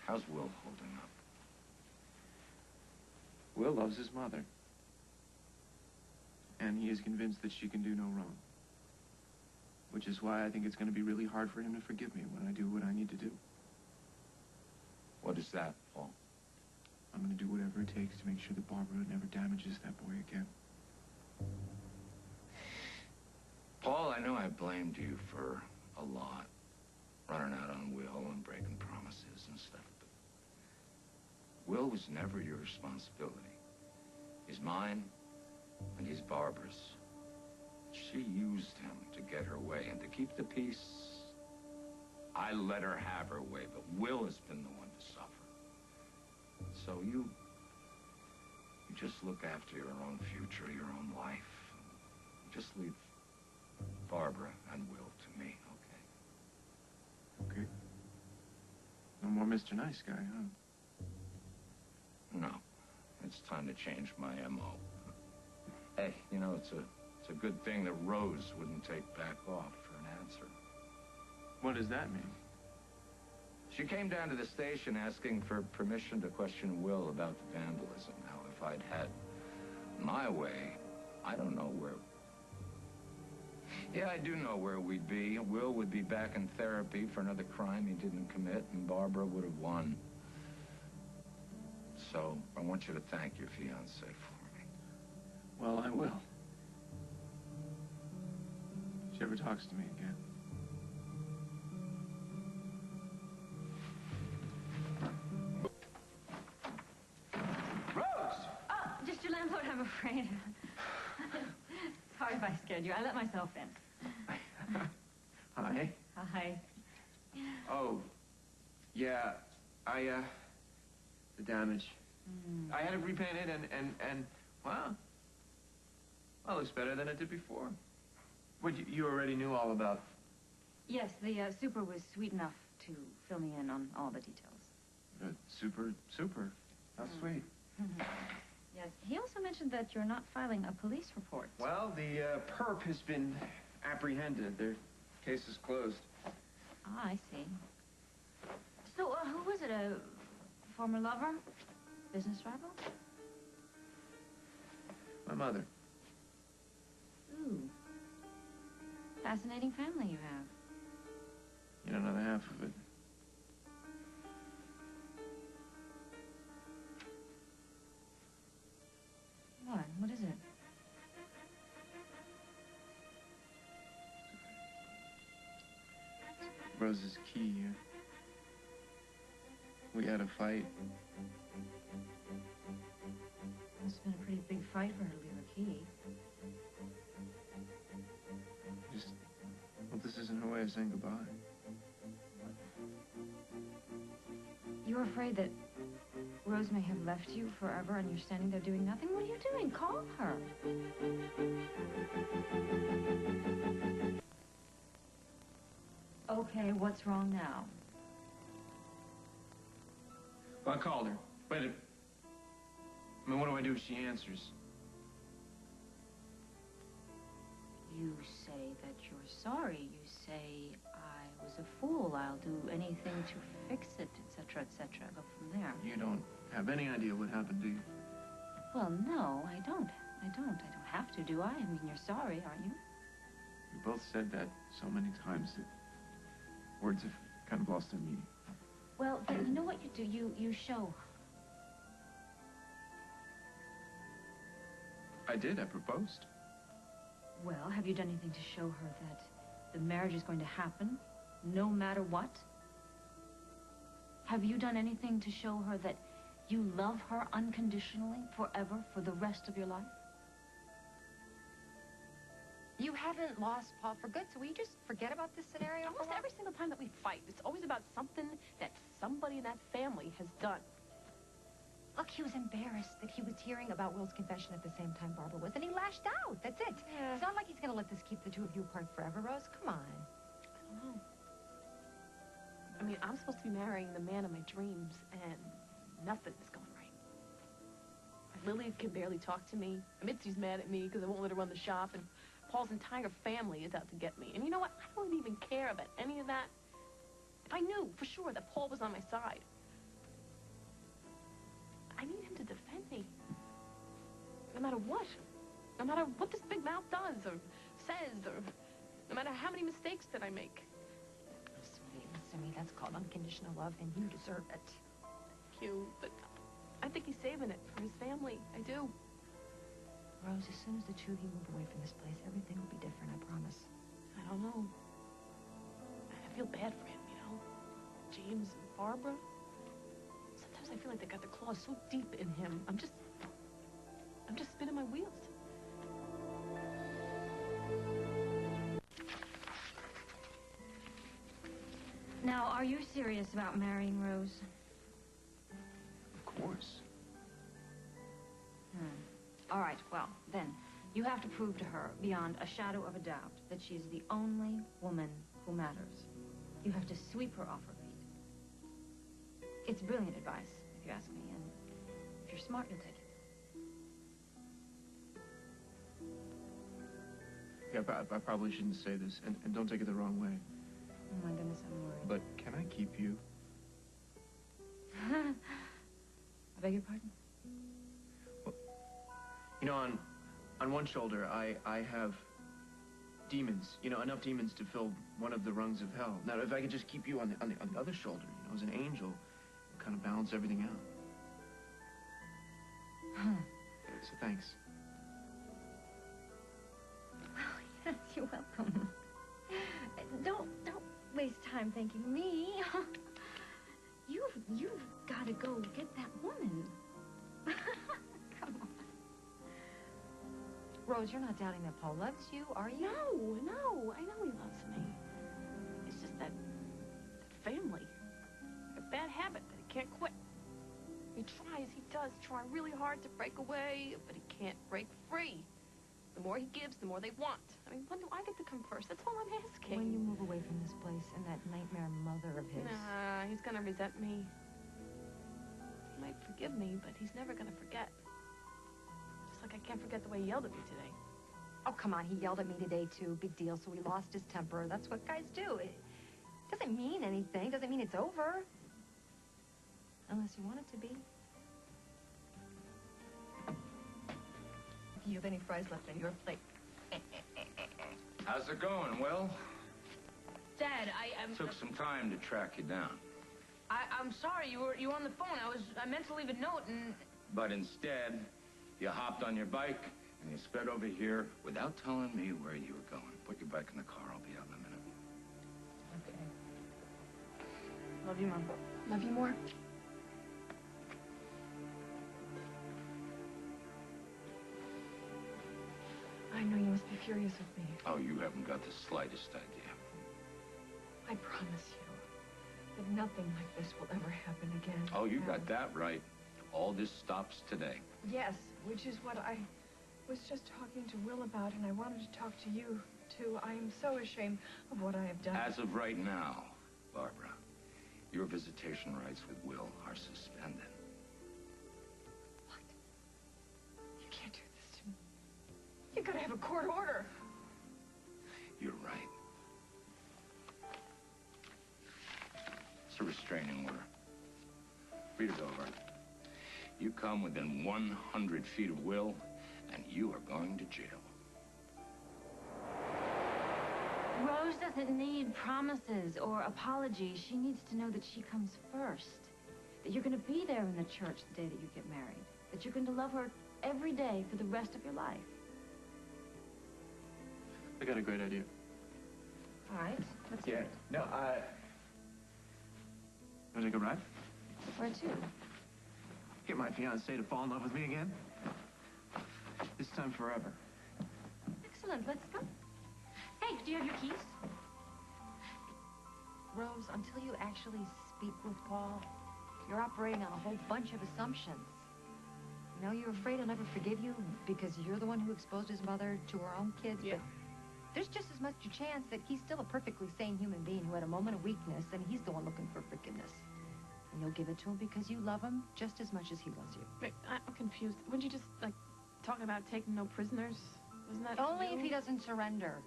How's Will holding up? Will loves his mother. And he is convinced that she can do no wrong. Which is why I think it's going to be really hard for him to forgive me when I do what I need to do. What is that, Paul? I'm going to do whatever it takes to make sure that Barbara never damages that boy again. Paul, I know I blamed you for a lot. Running out on Will and breaking promises and stuff. But Will was never your responsibility. He's mine, and he's Barbara's. She used him to get her way, and to keep the peace, I let her have her way, but Will has been the one to suffer. So you just look after your own future, your own life. Just leave Barbara and Will to me, okay? Okay. No more Mr. Nice Guy, huh? No. It's time to change my M.O. Hey, you know, it's a good thing that Rose wouldn't take back off for an answer. What does that mean? She came down to the station asking for permission to question Will about the vandalism. Now, if I'd had my way, I don't know where... Yeah, I do know where we'd be. Will would be back in therapy for another crime he didn't commit, and Barbara would have won. So, I want you to thank your fiancé for me. Well, I will. If she ever talks to me again. Just your landlord, I'm afraid. Sorry if I scared you. I let myself in. Hi. Hi. Oh, yeah, the damage. I had it repainted and, well, it looks better than it did before. What, you already knew all about? Yes, the super was sweet enough to fill me in on all the details. Super. How sweet. Yes, he also mentioned that you're not filing a police report. Well, the perp has been apprehended. Their case is closed. Ah, I see. So, who was it? A former lover? Business rival? My mother. Ooh. Fascinating family you have. You don't know the half of it. What? What is it? Rose's key here. We had a fight. It's been a pretty big fight for her to leave her key. Just hope this isn't her way of saying goodbye. You're afraid that Rose may have left you forever and you're standing there doing nothing? What are you doing? Call her. Okay, what's wrong now? Well, I called her. But I mean, what do I do if she answers? You say that you're sorry. You say, I was a fool. I'll do anything to fix it, etc., etc. Go from there. You don't have any idea what happened, do you? Well, no, I don't. I don't have to, do I? I mean, you're sorry, aren't you? We both said that so many times that words have kind of lost their meaning. Well, then you know what you do? You show. I did. I proposed. Well, have you done anything to show her that the marriage is going to happen, no matter what? Have you done anything to show her that you love her unconditionally, forever, for the rest of your life? You haven't lost Paul for good, so will you just forget about this scenario? Almost every single time that we fight, it's always about something that somebody in that family has done. Look, he was embarrassed that he was hearing about Will's confession at the same time Barbara was, and he lashed out. That's it. Yeah. It's not like he's going to let this keep the two of you apart forever, Rose. Come on. I don't know. I mean, I'm supposed to be marrying the man of my dreams, and nothing is going right. Lily can barely talk to me. Mitzi's mad at me because I won't let her run the shop, and Paul's entire family is out to get me. And you know what? I don't even care about any of that. If I knew for sure that Paul was on my side, matter what. No matter what this big mouth does or says, or no matter how many mistakes that I make. Sweetie, listen to me. That's called unconditional love, and you deserve it. Thank you, but I think he's saving it for his family. I do. Rose, as soon as the two of you move away from this place, everything will be different, I promise. I don't know. I feel bad for him, you know? James and Barbara. Sometimes I feel like they got their claws so deep in him. I'm just spinning my wheels. Now, are you serious about marrying Rose? Of course. All right, well, then, you have to prove to her, beyond a shadow of a doubt, that she is the only woman who matters. You have to sweep her off her feet. It's brilliant advice, if you ask me, and if you're smart, you'll take it. Yeah, I probably shouldn't say this, and don't take it the wrong way. Oh, my goodness, I'm worried. But can I keep you? I beg your pardon? You know, on one shoulder, I have demons. You know, enough demons to fill one of the rungs of hell. Now, if I could just keep you on the other shoulder, you know, as an angel, kind of balance everything out. So thanks. Oh, yes, you're welcome. Don't waste time thanking me. You've got to go get that woman. Come on. Rose, you're not doubting that Paul loves you, are you? No, I know he loves me. It's just that family. A bad habit that he can't quit. He does try really hard to break away, but he can't break free. The more he gives, the more they want. I mean, when do I get to come first? That's all I'm asking. When you move away from this place and that nightmare mother of his... Nah, he's gonna resent me. He might forgive me, but he's never gonna forget. Just like I can't forget the way he yelled at me today. Oh, come on, he yelled at me today, too. Big deal, so he lost his temper. That's what guys do. It doesn't mean anything. Doesn't mean it's over. Unless you want it to be. Do you have any fries left on your plate? How's it going, Will? Dad, Took some time to track you down. I'm sorry, you were on the phone. I meant to leave a note and... But instead, you hopped on your bike and you sped over here without telling me where you were going. Put your bike in the car. I'll be out in a minute. Okay. Love you, Mom. Love you more. I know you must be furious with me. Oh, you haven't got the slightest idea. I promise you that nothing like this will ever happen again. Oh, you got that right. All this stops today. Yes, which is what I was just talking to Will about, and I wanted to talk to you, too. I am so ashamed of what I have done. As of right now, Barbara, your visitation rights with Will are suspended. What? You can't do this to me. You gotta have a court order. You're right. It's a restraining order. Read it over. You come within 100 feet of Will, and you are going to jail. Rose doesn't need promises or apologies. She needs to know that she comes first. That you're going to be there in the church the day that you get married. That you're going to love her every day for the rest of your life. I got a great idea. All right. Let's hear it. No, Want to take a ride? Where to? Get my fiancée to fall in love with me again? This time forever. Excellent. Let's go. Hey, do you have your keys? Rose, until you actually speak with Paul, you're operating on a whole bunch of assumptions. You know, you're afraid he'll never forgive you because you're the one who exposed his mother to her own kids, Yeah. but there's just as much a chance that he's still a perfectly sane human being who had a moment of weakness, and he's the one looking for forgiveness. And you'll give it to him because you love him just as much as he loves you. Wait, I'm confused. Wouldn't you just, like, talk about taking no prisoners? Wasn't that Only you? if he doesn't surrender.